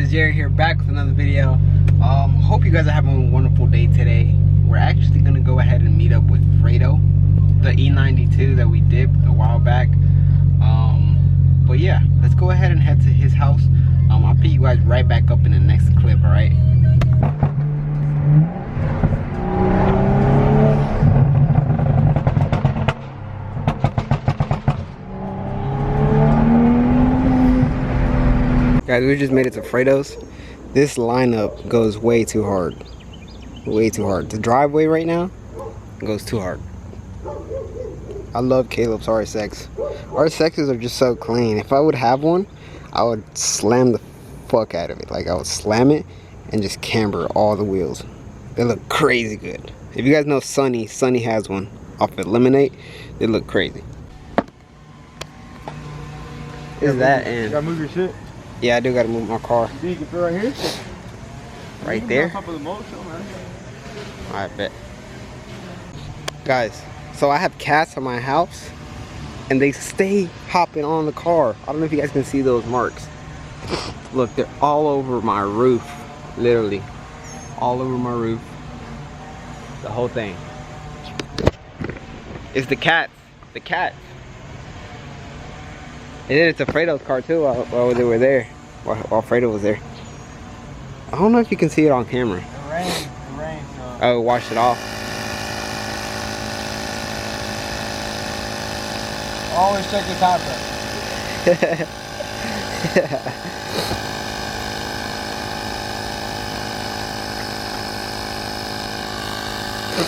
guys, Jerry here, back with another video. Hope you guys are having a wonderful day today. We're actually gonna go ahead and meet up with Fredo, the E92 that we dipped a while back. But yeah, let's go ahead and head to his house. I'll pick you guys right back up in the next clip, all right? Guys, we just made it to Fredo's. This lineup goes way too hard. Way too hard. The driveway right now goes too hard. I love Caleb's RSX. RSXs are just so clean. If I would have one, I would slam the fuck out of it. Like, I would slam it and just camber all the wheels. They look crazy good. If you guys know Sunny has one off of Eliminate. They look crazy. Is that and you gotta move your shit? Yeah, I do gotta move my car. You can fit right here? Right there? On top of the motor, man. Alright, bet. Guys, so I have cats on my house and they stay hopping on the car. I don't know if you guys can see those marks. Look, they're all over my roof. Literally. All over my roof. The whole thing. It's the cats. The cats. And then it's a Fredo's car too while they were there. While Fredo was there. I don't know if you can see it on camera. The rain, so. Oh, wash it off. Always check your top pressure.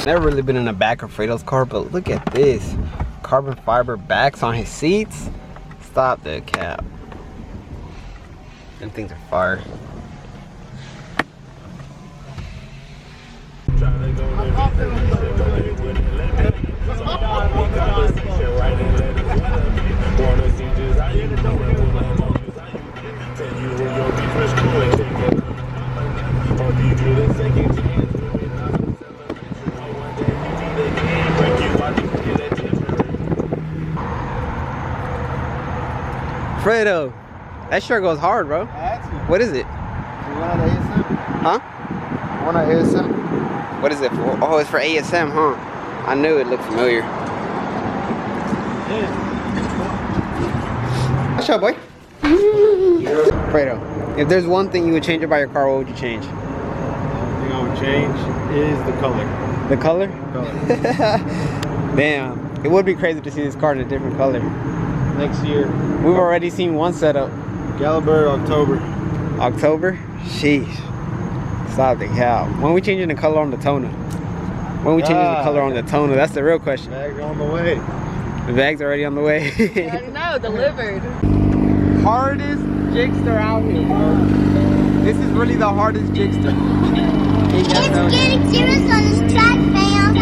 Never really been in the back of Fredo's car, but look at this. Carbon fiber backs on his seats. Stop the cap. Them things are fire. Fredo, that shirt goes hard, bro. What is it? You want an ASM? Huh? You want an ASM? What is it for? Oh, it's for ASM, huh? I knew it looked familiar. Yeah. What's up, boy? Fredo, if there's one thing you would change about your car, what would you change? The only thing I would change is the color. The color? The color. Damn, it would be crazy to see this car in a different color. Next year. We've already seen one setup. Galibird, October. October? Sheesh. Stop the cow. When we changing the color on the toner? When we changing the color on the toner? That's the real question. Bag's on the way. The bag's already on the way. No, delivered. Hardest jigster out here, bro. This is really the hardest jigster. It's getting serious on this track, fam.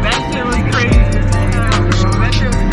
That shit was crazy. That shit was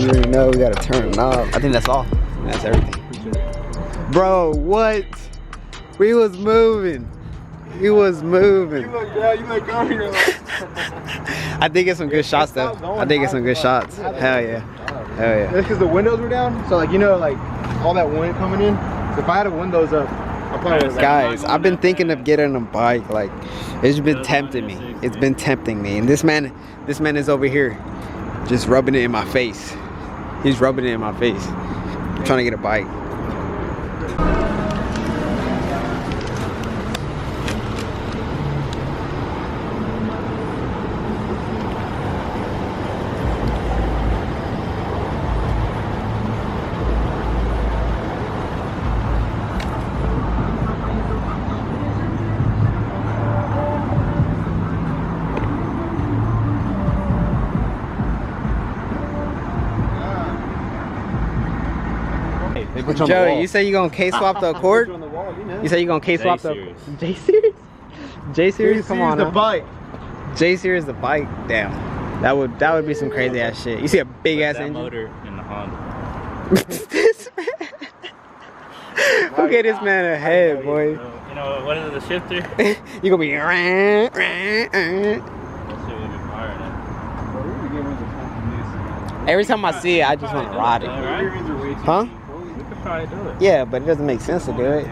You already know we gotta turn it off. I think that's all. That's everything. Bro, what? We was moving. We was moving. You look down, you look up here. I think it's some good shots though. I think it's some good shots. Hell yeah. Hell yeah. That's because the windows were down. So like, you know, like all that wind coming in. So if I had the windows up, I'm probably Guys, I've been thinking of getting a bike. Like, it's been tempting me. It's been tempting me. And this man is over here just rubbing it in my face. He's rubbing it in my face. I'm trying to get a bike. They put you on the Joey, wall. you say you gonna K-swap the Accord? Put you on the wall, you know. You say you gonna K-swap the J-Series? J-Series? Come on the now. bike. J-Series the bike? Damn. That would be some crazy ass shit. You see a big ass engine? motor in the Honda. This man. Look at this man ahead, boy. You know, what is it, the shifter? You gonna be That shit would be firing it. every time I see it, I just want to ride it. Huh? We could probably do it. Yeah, but it doesn't make sense to do it.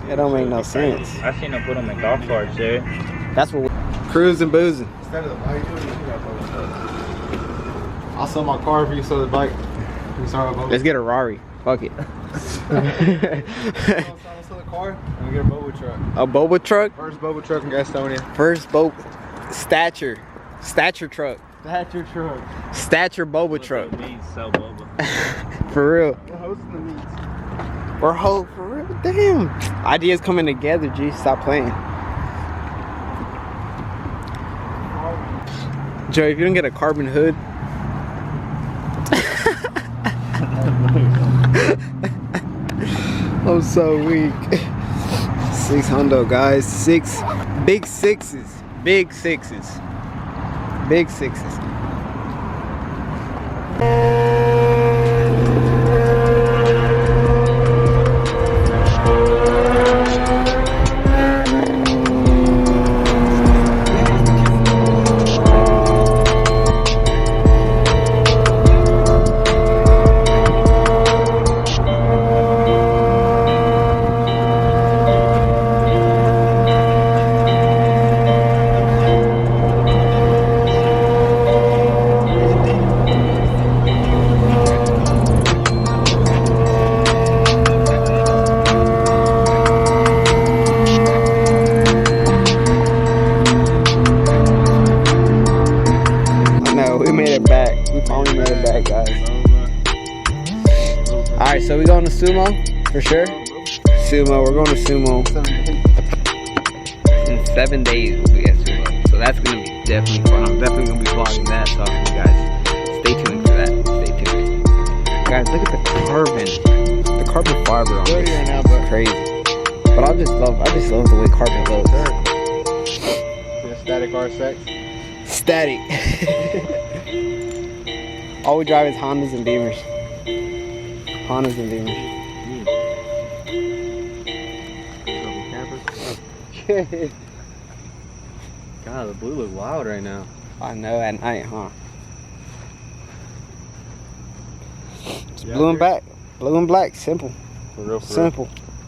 It don't make no sense. I seen them put them in golf carts, dude. That's what cruising boozing. Instead of the bike, I'll sell my car if you sell the bike. You sell a boat. Let's get a Rari. Fuck it. I'll sell the car and we get a boba truck. A boba truck? First boba truck in Gastonia. First boat. Stature truck. That's your truck. Stature boba truck. Means sell boba. For real. We're hosting the meets. For real. Damn. Ideas coming together, G. Stop playing. Joey, if you don't get a carbon hood. I'm so weak. 600, guys. Big sixes. Big sixes. Big sixes. Alright, so we going to Sumo for sure. Sumo, we're going to Sumo. In 7 days we'll be at Sumo. So that's gonna be definitely fun. I'm definitely gonna be vlogging that, so you guys stay tuned for that. Stay tuned. Guys, look at the carbon. The carbon fiber on this is crazy. But I just love the way carbon looks. Static R6. Static. All we drive is Hondas and Beamers. Hondas and Beamers. God, the blue look wild right now. I know, at night, huh? It's Yeah, blue and black. Blue and black. Simple. For real, for real. Simple.